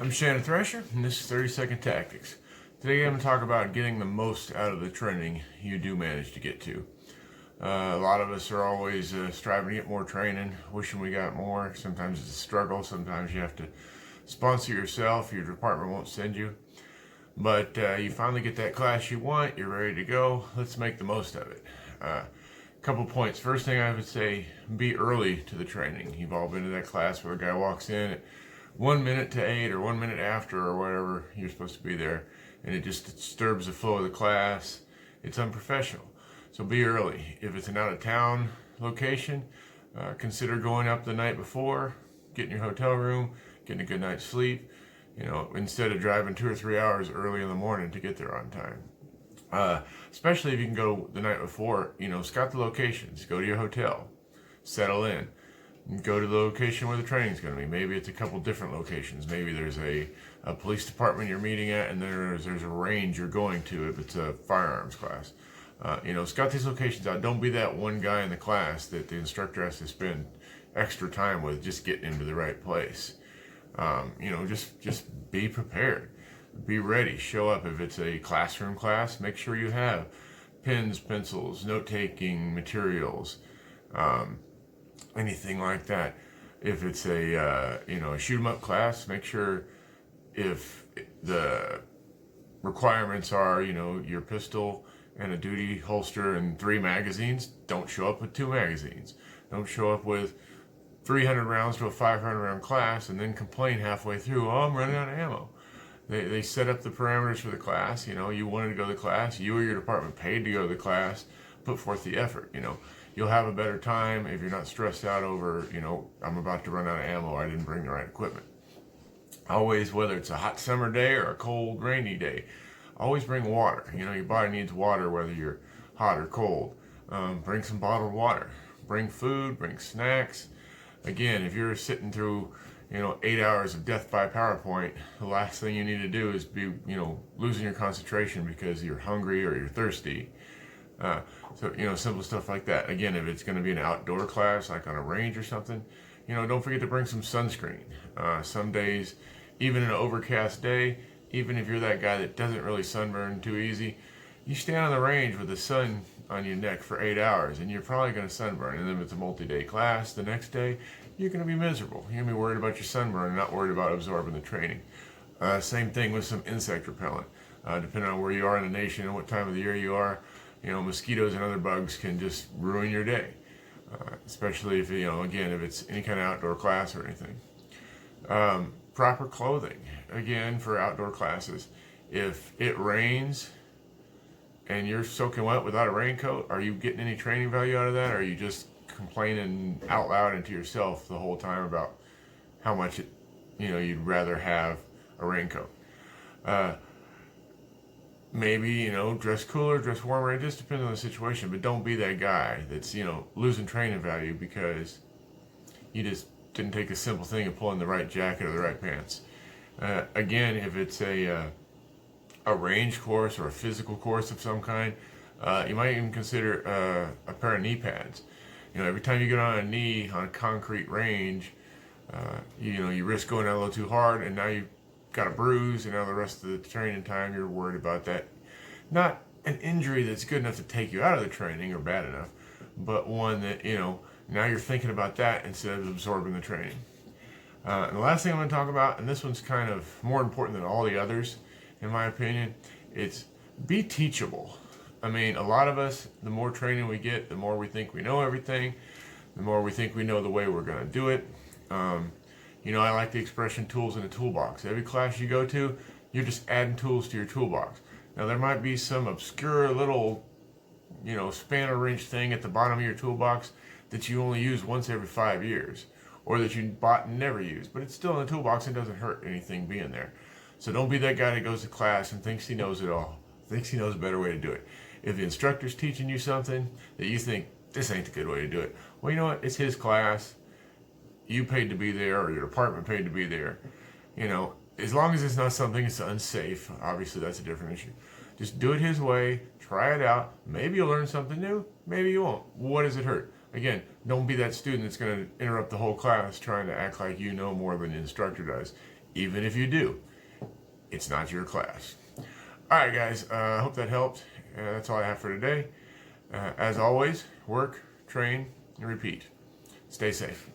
I'm Shannon Thrasher, and this is 30-Second Tactics. Today I'm going to talk about getting the most out of the training you do manage to get to. A lot of us are always striving to get more training, wishing we got more. Sometimes it's a struggle. Sometimes you have to sponsor yourself. Your department won't send you. But you finally get that class you want. You're ready to go. Let's make the most of it. Couple points. First thing I would say, be early to the training. You've all been to that class where a guy walks in at 1 minute to 8 or 1 minute after or whatever you're supposed to be there, and it just disturbs the flow of the class. It's unprofessional. So be early. If it's an out-of-town location, consider going up the night before, getting your hotel room, getting a good night's sleep, instead of driving 2 or 3 hours early in the morning to get there on time. Especially if you can go the night before, scout the locations, go to your hotel, settle in. Go to the location where the training's going to be. Maybe it's a couple different locations. Maybe there's a police department you're meeting at, and there's a range you're going to if it's a firearms class. Scout these locations out. Don't be that one guy in the class that the instructor has to spend extra time with just getting into the right place. Just be prepared. Be ready. Show up. If it's a classroom class, make sure you have pens, pencils, note-taking materials, anything like that. If it's a shoot 'em up class, make sure if the requirements are your pistol and a duty holster and 3 magazines, don't show up with 2 magazines. Don't show up with 300 rounds to a 500 round class and then complain halfway through, oh, I'm running out of ammo. They set up the parameters for the class. You wanted to go to the class, you or your department paid to go to the class, put forth the effort. You'll have a better time if you're not stressed out over, I'm about to run out of ammo, I didn't bring the right equipment. Always, whether it's a hot summer day or a cold, rainy day, always bring water. Your body needs water whether you're hot or cold. Bring some bottled water. Bring food, bring snacks. Again, if you're sitting through 8 hours of death by PowerPoint, the last thing you need to do is be, losing your concentration because you're hungry or you're thirsty. Simple stuff like that. Again, if it's going to be an outdoor class, like on a range or something, don't forget to bring some sunscreen. Some days, even in an overcast day, even if you're that guy that doesn't really sunburn too easy, you stand on the range with the sun on your neck for 8 hours and you're probably going to sunburn. And then if it's a multi-day class, the next day, you're going to be miserable. You're going to be worried about your sunburn and not worried about absorbing the training. Same thing with some insect repellent. Depending on where you are in the nation and what time of the year you are, mosquitoes and other bugs can just ruin your day. Especially if, if it's any kind of outdoor class or anything. Proper clothing. Again, for outdoor classes. If it rains and you're soaking wet without a raincoat, are you getting any training value out of that? Or are you just complaining out loud and to yourself the whole time about how much you'd rather have a raincoat? Maybe, dress cooler, dress warmer. It just depends on the situation. But don't be that guy that's, losing training value because you just didn't take a simple thing of pulling the right jacket or the right pants. Again, if it's a range course or a physical course of some kind, you might even consider a pair of knee pads. Every time you get on a knee on a concrete range, you risk going out a little too hard, and now you've got a bruise, and now the rest of the training time you're worried about that. Not an injury that's good enough to take you out of the training or bad enough, but one that, now you're thinking about that instead of absorbing the training. And the last thing I'm going to talk about, and this one's kind of more important than all the others, in my opinion, it's be teachable. I mean, a lot of us, the more training we get, the more we think we know everything, the more we think we know the way we're going to do it. I like the expression tools in a toolbox. Every class you go to, you're just adding tools to your toolbox. Now, there might be some obscure little, spanner wrench thing at the bottom of your toolbox that you only use once every 5 years, or that you bought and never used, but it's still in the toolbox and doesn't hurt anything being there. So don't be that guy that goes to class and thinks he knows it all, thinks he knows a better way to do it. If the instructor's teaching you something that you think, this ain't the good way to do it, well, you know what? It's his class. You paid to be there, or your department paid to be there. As long as it's not something that's unsafe, obviously that's a different issue. Just do it his way, try it out. Maybe you'll learn something new, maybe you won't. What does it hurt? Again, don't be that student that's going to interrupt the whole class trying to act like you know more than the instructor does. Even if you do, it's not your class. All right, guys. I hope that helped. That's all I have for today. As always, work, train, and repeat. Stay safe.